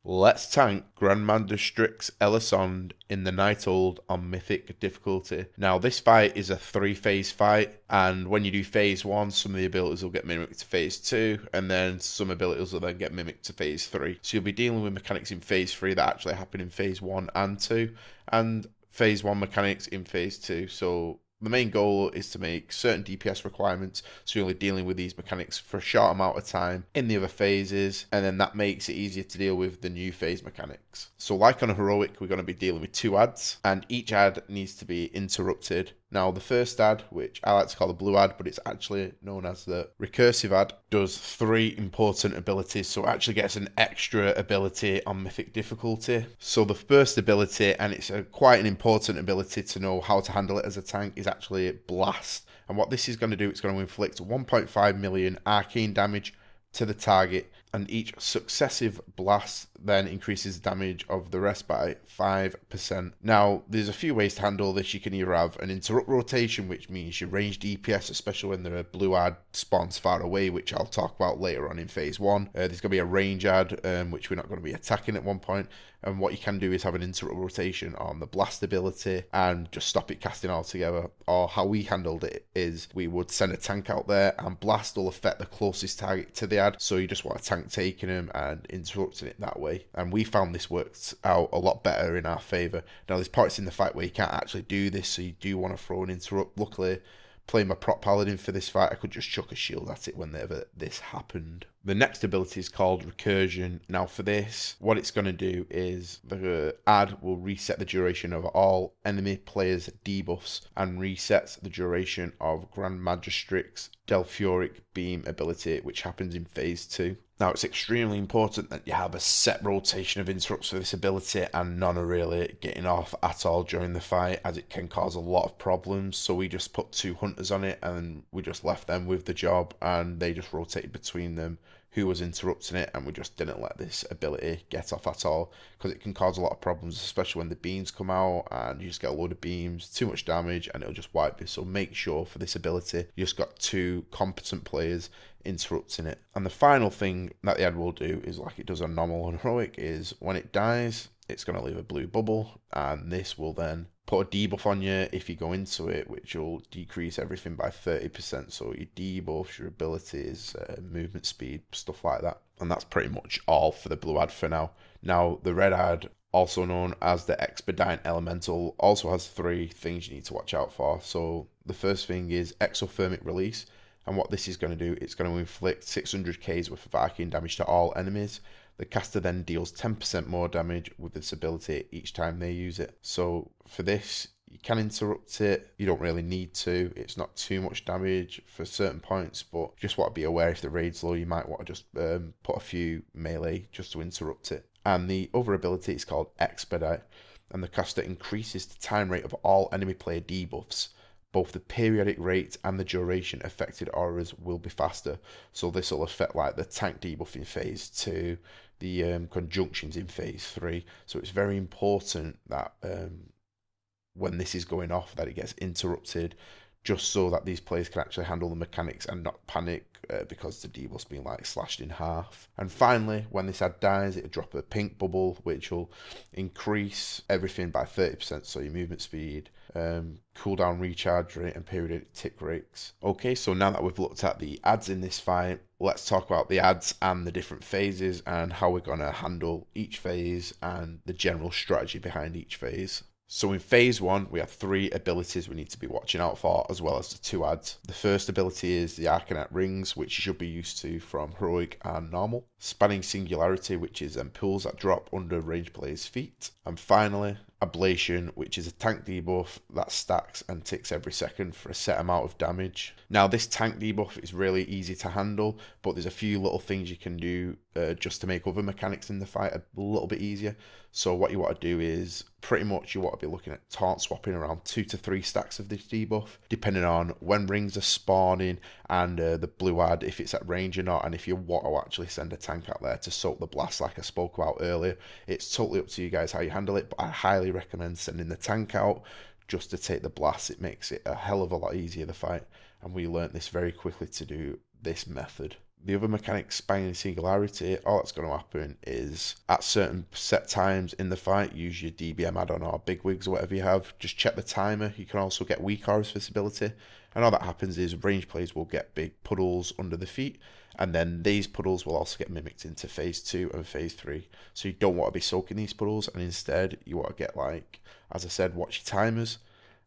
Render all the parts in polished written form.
Let's tank Grand Magistrix Elisande in the nighthold on Mythic difficulty. Now, this fight is a 3-phase fight, and when you do phase 1, some of the abilities will get mimicked to phase 2, and then some abilities will then get mimicked to phase 3. So you'll be dealing with mechanics in phase 3 that actually happen in phase 1 and 2, and phase 1 mechanics in phase 2. So the main goal is to make certain DPS requirements, so you're only dealing with these mechanics for a short amount of time in the other phases, and then that makes it easier to deal with the new phase mechanics. So like on a heroic, we're going to be dealing with 2 adds, and each add needs to be interrupted. Now the first add, which I like to call the blue add, but it's actually known as the recursive add, does 3 important abilities, so it actually gets an extra ability on mythic difficulty. So the first ability, and it's quite an important ability to know how to handle it as a tank, is actually blast. And what this is going to do, it's going to inflict 1.5 million arcane damage to the target, and each successive blast then increases the damage of the rest by 5%. Now, there's a few ways to handle this. You can either have an interrupt rotation, which means your ranged DPS, especially when the blue ad spawns far away, which I'll talk about later on in phase 1. There's going to be a range ad, which we're not going to be attacking at one point. And what you can do is have an interrupt rotation on the blast ability and just stop it casting altogether. Or how we handled it is we would send a tank out there, and blast will affect the closest target to the ad. So you just want a tank taking him and interrupting it that way. And we found this worked out a lot better in our favour. Now there's parts in the fight where you can't actually do this, so you do want to throw an interrupt. Luckily, playing my prop paladin for this fight, I could just chuck a shield at it whenever this happened. The next ability is called recursion. Now for this, what it's going to do is the add will reset the duration of all enemy players' debuffs and resets the duration of Grand Magistrix Delphuric Beam ability, which happens in phase 2. Now it's extremely important that you have a set rotation of interrupts for this ability, and none are really getting off at all during the fight, as it can cause a lot of problems. So we just put 2 hunters on it, and we just left them with the job, and they just rotated between them who was interrupting it, and we just didn't let this ability get off at all, because it can cause a lot of problems, especially when the beams come out and you just get a load of beams, too much damage, and it'll just wipe you. So make sure for this ability you just got 2 competent players interrupting it. And the final thing that the ad will do is, like it does on normal and heroic, is when it dies, it's going to leave a blue bubble, and this will then put a debuff on you if you go into it, which will decrease everything by 30%. So your debuffs, your abilities, movement speed, stuff like that. And that's pretty much all for the blue ad for now. Now, the red ad, also known as the Expedite Elemental, also has 3 things you need to watch out for. So the first thing is exothermic release. And what this is going to do, it's going to inflict 600 Ks worth of arcane damage to all enemies. The caster then deals 10% more damage with this ability each time they use it. So for this, you can interrupt it. You don't really need to. It's not too much damage for certain points, but you just want to be aware if the raid's low, you might want to just put a few melee just to interrupt it. And the other ability is called Expedite, and the caster increases the time rate of all enemy player debuffs. Both the periodic rate and the duration affected auras will be faster. So this will affect like the tank debuff in phase 2, the conjunctions in phase 3. So it's very important that when this is going off, that it gets interrupted, just so that these players can actually handle the mechanics and not panic because the debuff's being like slashed in half. And finally, when this ad dies, it'll drop a pink bubble, which will increase everything by 30%. So your movement speed, cooldown recharge rate, and periodic tick rates. Okay, so now that we've looked at the ads in this fight, let's talk about the ads and the different phases and how we're going to handle each phase and the general strategy behind each phase. So in phase 1, we have 3 abilities we need to be watching out for, as well as the 2 ads. The first ability is the Arcanite Rings, which you should be used to from heroic and normal. Spanning Singularity, which is pools that drop under range players' feet. And finally, Ablation, which is a tank debuff that stacks and ticks every second for a set amount of damage. Now this tank debuff is really easy to handle, but there's a few little things you can do just to make other mechanics in the fight a little bit easier. So what you want to do is pretty much you want to be looking at taunt swapping around 2 to 3 stacks of this debuff, depending on when rings are spawning and the blue ad, if it's at range or not, and if you want to actually send a tank out there to soak the blast like I spoke about earlier. It's totally up to you guys how you handle it, but I highly recommend sending the tank out just to take the blast. It makes it a hell of a lot easier, the fight, and we learnt this very quickly to do this method. The other mechanic, Spine Singularity, all that's going to happen is at certain set times in the fight, use your DBM add-on or bigwigs or whatever you have, just check the timer. You can also get weak auras for this ability. And all that happens is range players will get big puddles under the feet, and then these puddles will also get mimicked into phase 2 and phase 3. So you don't want to be soaking these puddles, and instead you want to get, like, as I said, watch your timers.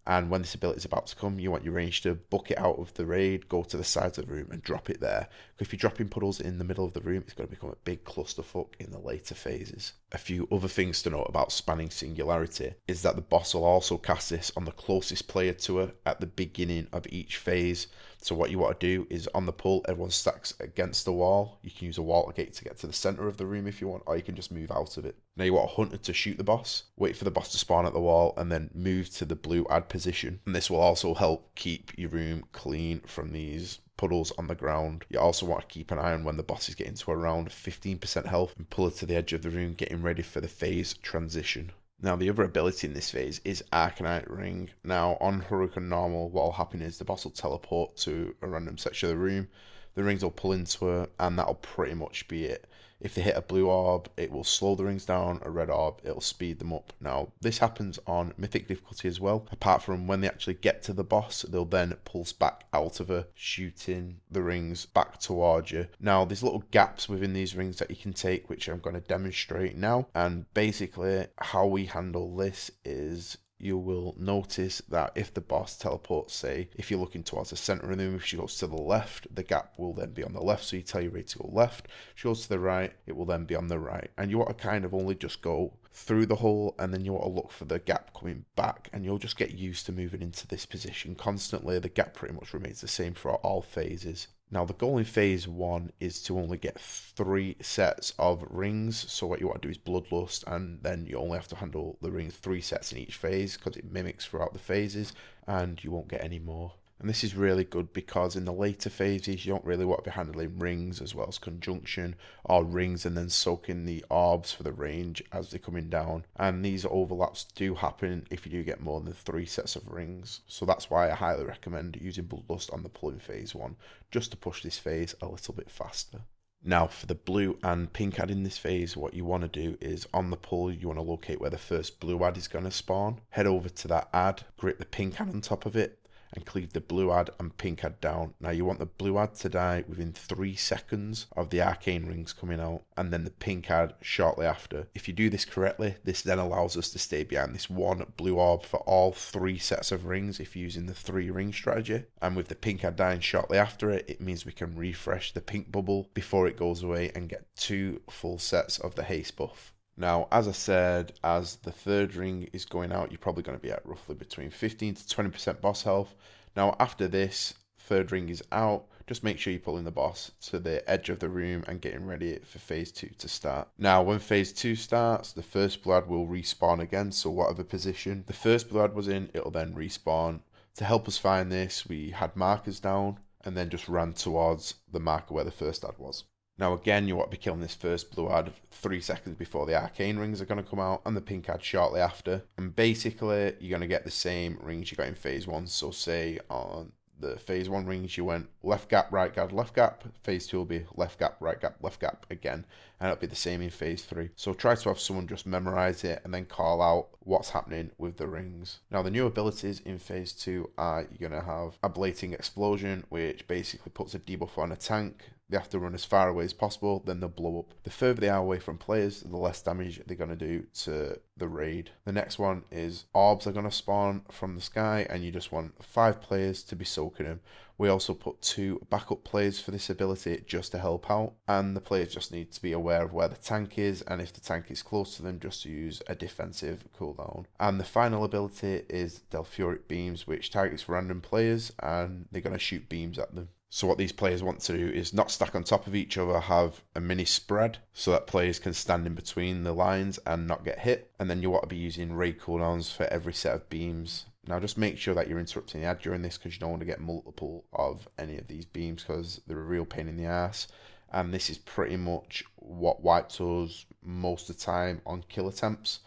And when this ability is about to come, you want your range to book it out of the raid, go to the sides of the room and drop it there. If you're dropping puddles in the middle of the room, it's going to become a big clusterfuck in the later phases. A few other things to note about Spanning Singularity is that the boss will also cast this on the closest player to her at the beginning of each phase. So what you want to do is on the pull, everyone stacks against the wall. You can use a water gate to get to the center of the room if you want, or you can just move out of it. Now you want a hunter to shoot the boss, wait for the boss to spawn at the wall, and then move to the blue add position. And this will also help keep your room clean from these puddles on the ground. You also want to keep an eye on when the boss is getting to around 15% health and pull it to the edge of the room, getting ready for the phase transition. Now, the other ability in this phase is Arcanite Ring. Now, on Hurricane Normal, what will happen is the boss will teleport to a random section of the room, the rings will pull into her, and that'll pretty much be it. If they hit a blue orb, it will slow the rings down. A red orb, it'll speed them up. Now, this happens on Mythic difficulty as well. Apart from when they actually get to the boss, they'll then pulse back out of her, shooting the rings back towards you. Now, there's little gaps within these rings that you can take, which I'm going to demonstrate now. And basically, how we handle this is you will notice that if the boss teleports, say, if you're looking towards the center of the room, if she goes to the left, the gap will then be on the left, so you tell your raid to go left. If she goes to the right, it will then be on the right. And you want to kind of only just go through the hole, and then you want to look for the gap coming back, and you'll just get used to moving into this position constantly. The gap pretty much remains the same for all phases. Now, the goal in phase 1 is to only get 3 sets of rings. So what you want to do is Bloodlust, and then you only have to handle the rings 3 sets in each phase because it mimics throughout the phases, and you won't get any more. And this is really good because in the later phases, you don't really want to be handling rings as well as conjunction, or rings and then soaking the orbs for the range as they're coming down. And these overlaps do happen if you do get more than 3 sets of rings. So that's why I highly recommend using Bloodlust on the pull in phase 1, just to push this phase a little bit faster. Now, for the blue and pink ad in this phase, what you want to do is on the pull, you want to locate where the first blue ad is going to spawn. Head over to that ad, grip the pink ad on top of it, and cleave the blue ad and pink ad down. Now you want the blue ad to die within 3 seconds of the arcane rings coming out, and then the pink ad shortly after. If you do this correctly, this then allows us to stay behind this one blue orb for all 3 sets of rings if using the 3 ring strategy. And with the pink ad dying shortly after it, it means we can refresh the pink bubble before it goes away and get 2 full sets of the haste buff. Now, as I said, as the 3rd ring is going out, you're probably going to be at roughly between 15 to 20% boss health. Now, after this 3rd ring is out, just make sure you're pulling the boss to the edge of the room and getting ready for phase 2 to start. Now, when phase 2 starts, the first blood will respawn again, so whatever position the first blood was in, it'll then respawn. To help us find this, we had markers down and then just ran towards the marker where the first ad was. Now again, you want to be killing this first blue ad 3 seconds before the arcane rings are going to come out, and the pink ad shortly after. And basically, you're going to get the same rings you got in phase 1. So say on the phase 1 rings, you went left gap, right gap, left gap. Phase 2 will be left gap, right gap, left gap again. And it'll be the same in phase 3. So try to have someone just memorize it and then call out what's happening with the rings. Now the new abilities in phase 2 are you're going to have a Ablating Explosion, which basically puts a debuff on a tank. They have to run as far away as possible, then they'll blow up. The further they are away from players, the less damage they're going to do to the raid. The next one is orbs are going to spawn from the sky, and you just want 5 players to be soaking them. We also put 2 backup players for this ability just to help out, and the players just need to be aware of where the tank is, and if the tank is close to them, just to use a defensive cooldown. And the final ability is Delphuric Beams, which targets random players, and they're going to shoot beams at them. So what these players want to do is not stack on top of each other, have a mini spread so that players can stand in between the lines and not get hit. And then you want to be using raid cooldowns for every set of beams. Now just make sure that you're interrupting the ad during this, because you don't want to get multiple of any of these beams because they're a real pain in the ass. And this is pretty much what wipes us most of the time on kill attempts,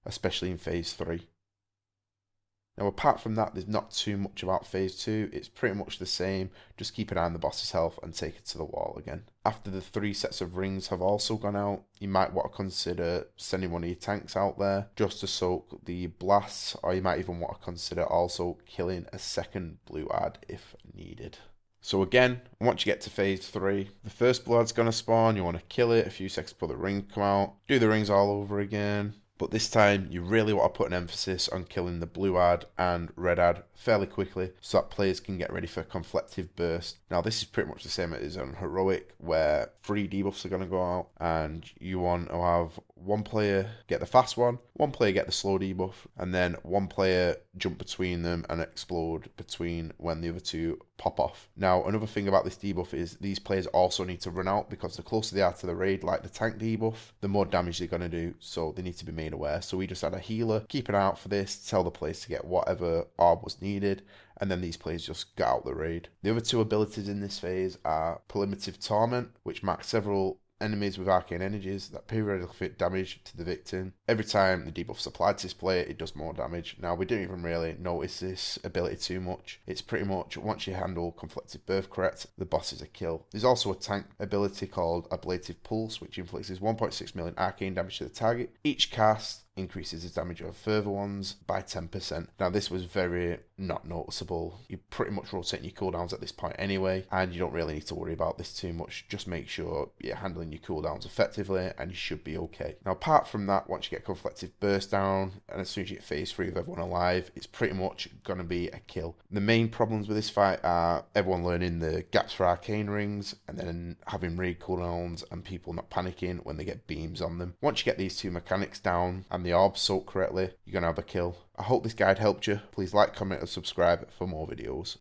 especially in phase 3. Now, apart from that, there's not too much about phase 2. It's pretty much the same. Just keep an eye on the boss's health and take it to the wall again. After the 3 sets of rings have also gone out, you might want to consider sending one of your tanks out there just to soak the blasts, or you might even want to consider also killing a second blue ad if needed. So again, once you get to phase 3, the first blue ad's going to spawn, you want to kill it, a few seconds before the rings come out, do the rings all over again. But this time, you really want to put an emphasis on killing the blue ad and red ad fairly quickly so that players can get ready for Conflictive Burst. Now, this is pretty much the same as on Heroic, where 3 debuffs are going to go out, and you want to have one player get the fast one player get the slow debuff, and then one player jump between them and explode between when the other 2 pop off. Now, another thing about this debuff is these players also need to run out, because the closer they are to the raid, like the tank debuff, the more damage they're going to do, so they need to be made aware. So we just had a healer keep an eye out for this, tell the players to get whatever orb was needed, and then these players just get out the raid. The other 2 abilities in this phase are Primitive Torment, which marks several enemies with arcane energies that periodically inflict damage to the victim. Every time the debuff's applied to this player, it does more damage. Now, we didn't even really notice this ability too much. It's pretty much, once you handle Conflicted Birth correct, the boss is a kill. There's also a tank ability called Ablative Pulse, which inflicts 1.6 million arcane damage to the target. Each cast increases the damage of further ones by 10%. Now, this was very not noticeable. You're pretty much rotating your cooldowns at this point anyway, and you don't really need to worry about this too much. Just make sure you're handling your cooldowns effectively, and you should be okay. Now, apart from that, once you get Conflictive Burst down, and as soon as you get phase 3 with everyone alive, it's pretty much going to be a kill. The main problems with this fight are everyone learning the gaps for arcane rings, and then having raid cooldowns, and people not panicking when they get beams on them. Once you get these 2 mechanics down, and the orbs soaked correctly, you're going to have a kill. I hope this guide helped you. Please like, comment, and subscribe for more videos.